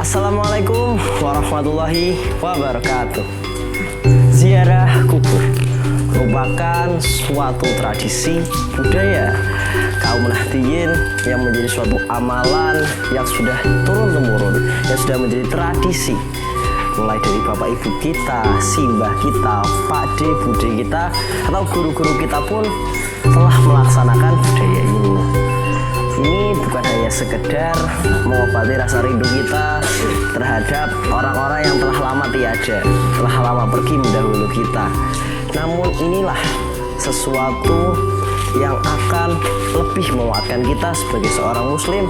Assalamualaikum warahmatullahi wabarakatuh. Ziarah kubur merupakan suatu tradisi budaya kaum Nahdliyin yang menjadi suatu amalan yang sudah turun-temurun, yang sudah menjadi tradisi mulai dari bapak ibu kita, simbah kita, pakde, bude kita, atau guru-guru kita pun telah melaksanakan budaya ini. Ini bukan hanya sekedar mengobati rasa rindu kita terhadap orang-orang yang telah lama tiada, telah lama pergi mendahulu kita. Namun inilah sesuatu yang akan lebih menguatkan kita sebagai seorang muslim,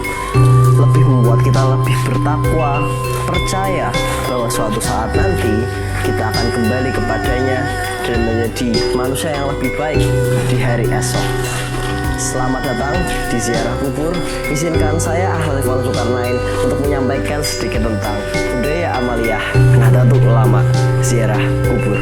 lebih membuat kita lebih bertakwa, percaya bahwa suatu saat nanti kita akan kembali kepadanya dan menjadi manusia yang lebih baik di hari esok. Selamat datang di ziarah kubur. Izinkan saya Ahli Fadl Zulkarnain untuk menyampaikan sedikit tentang budaya amaliyah Nahdlatul Ulama ziarah kubur.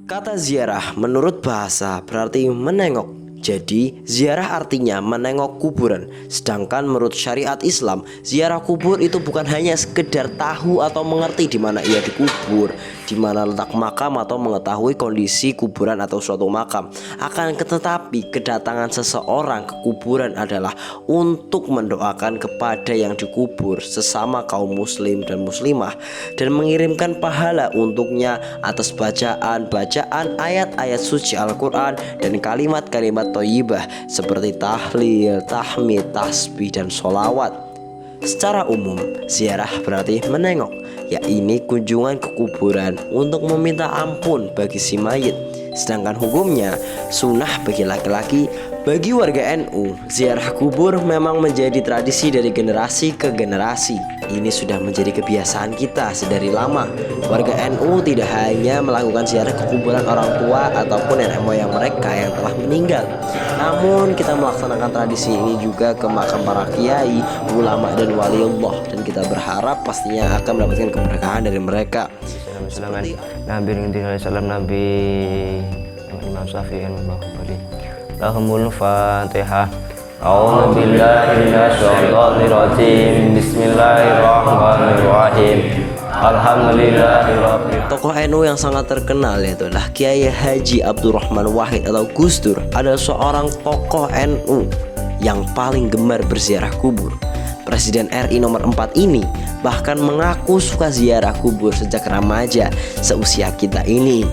Kata ziarah menurut bahasa berarti menengok. Jadi, ziarah artinya menengok kuburan. Sedangkan menurut syariat Islam, ziarah kubur itu bukan hanya sekedar tahu atau mengerti di mana ia dikubur, di mana letak makam, atau mengetahui kondisi kuburan atau suatu makam. Akan tetapi, kedatangan seseorang ke kuburan adalah untuk mendoakan kepada yang dikubur, sesama kaum muslim dan muslimah, dan mengirimkan pahala untuknya atas bacaan ayat-ayat suci Al-Quran dan kalimat-kalimat thayyibah seperti tahlil, tahmid, tasbih, dan sholawat. Secara umum, ziarah berarti menengok, yakni kunjungan ke kuburan untuk meminta ampun bagi si mayit. Sedangkan hukumnya sunnah bagi laki-laki. Bagi warga NU, ziarah kubur memang menjadi tradisi dari generasi ke generasi. Ini sudah menjadi kebiasaan kita sedari lama. Warga NU tidak hanya melakukan ziarah ke kuburan orang tua ataupun nenek moyang mereka yang telah meninggal, namun kita melaksanakan tradisi ini juga ke makam para kiai, ulama, dan waliullah, dan kita berharap pastinya akan mendapatkan keberkahan dari mereka. Nabi Imam Syafi'i Lahumul Fatihah. A'udzu billahi minasyaitonir rajim. Bismillahirrahmanirrahim. Alhamdulillahirabbil. Tokoh NU yang sangat terkenal yaitulah Kiai Haji Abdurrahman Wahid atau Gus Dur adalah seorang tokoh NU yang paling gemar berziarah kubur. Presiden RI nomor 4 ini bahkan mengaku suka ziarah kubur sejak remaja seusia kita ini.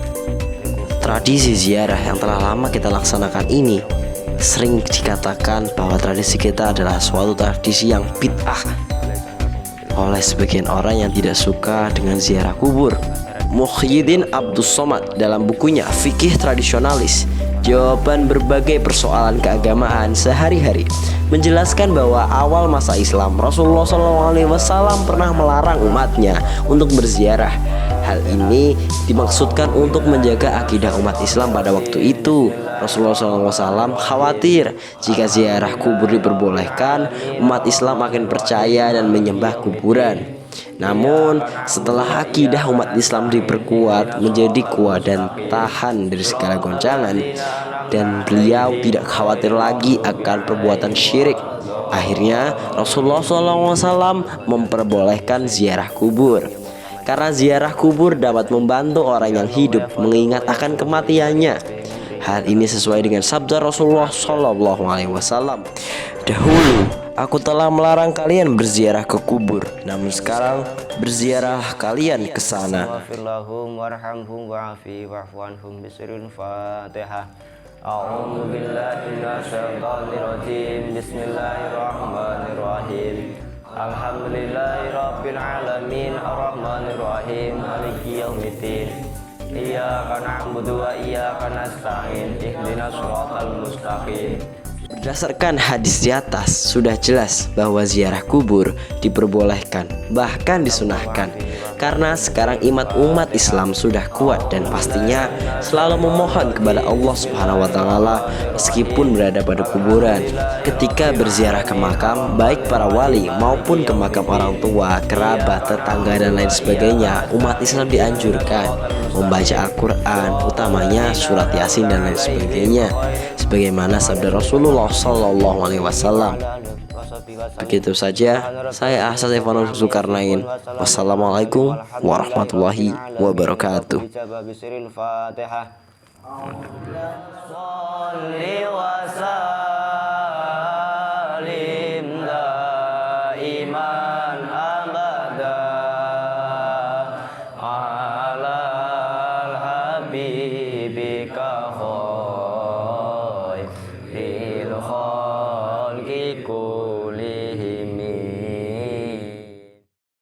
Tradisi ziarah yang telah lama kita laksanakan ini sering dikatakan bahwa tradisi kita adalah suatu tradisi yang bid'ah oleh sebagian orang yang tidak suka dengan ziarah kubur. Muhyiddin Abdus Somad dalam bukunya Fikih Tradisionalis, jawaban berbagai persoalan keagamaan sehari-hari, menjelaskan bahwa awal masa Islam Rasulullah SAW pernah melarang umatnya untuk berziarah. Hal ini dimaksudkan untuk menjaga akidah umat Islam pada waktu itu. Rasulullah SAW khawatir jika ziarah kubur diperbolehkan, umat Islam akan percaya dan menyembah kuburan. Namun setelah akidah umat Islam diperkuat menjadi kuat dan tahan dari segala goncangan, dan beliau tidak khawatir lagi akan perbuatan syirik, akhirnya Rasulullah SAW memperbolehkan ziarah kubur. Karena ziarah kubur dapat membantu orang yang hidup mengingat akan kematiannya. Hal ini sesuai dengan sabda Rasulullah SAW. Dahulu aku telah melarang kalian berziarah ke kubur, namun sekarang berziarah kalian ke sana. Bismillahirrahmanirrahim. Alhamdulillah. yaumiddin. Iyyaka na'budu wa iyyaka nasta'in. Ihdinas shiratal mustaqim. Berdasarkan hadis di atas, sudah jelas bahwa ziarah kubur diperbolehkan, bahkan disunahkan. Karena sekarang umat Islam sudah kuat dan pastinya selalu memohon kepada Allah Subhanahu wa taala meskipun berada pada kuburan. Ketika berziarah ke makam, baik para wali maupun ke makam orang tua, kerabat, tetangga dan lain sebagainya, umat Islam dianjurkan membaca Al-Quran, utamanya surat Yasin dan lain sebagainya, sebagaimana sabda Rasulullah Sallallahu Alaihi Wasallam. Begitu saja, saya Ahsan Evanus Zulkarnain. Wassalamualaikum warahmatullahi wabarakatuh. Habibika